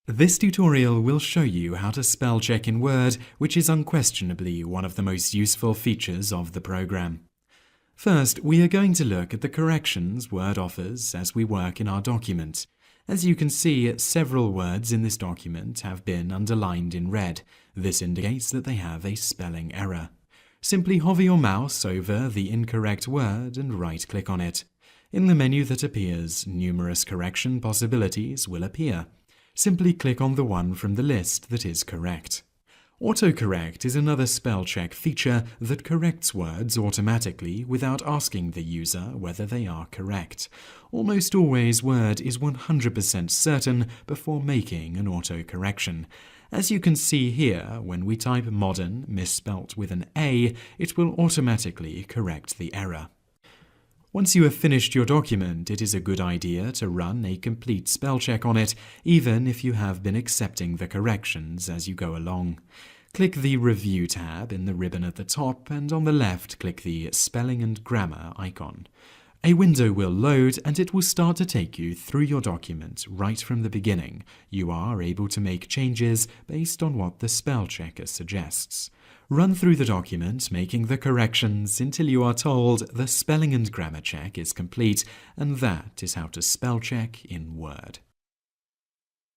This tutorial will show you how to spell check in Word, which is unquestionably one of the most useful features of the program. First, we are going to look at the corrections Word offers as we work in our document. As you can see, several words in this document have been underlined in red. This indicates that they have a spelling error. Simply hover your mouse over the incorrect word and right-click on it. In the menu that appears, numerous correction possibilities will appear. Simply click on the one from the list that is correct. Autocorrect is another spell check feature that corrects words automatically without asking the user whether they are correct. Almost always, Word is 100% certain before making an autocorrection. As you can see here, when we type modern misspelt with an A, it will automatically correct the error. Once you have finished your document, it is a good idea to run a complete spell check on it, even if you have been accepting the corrections as you go along. Click the Review tab in the ribbon at the top, and on the left click the Spelling and Grammar icon. A window will load and it will start to take you through your document right from the beginning. You are able to make changes based on what the spell checker suggests. Run through the document, making the corrections until you are told the spelling and grammar check is complete, and that is how to spell check in Word.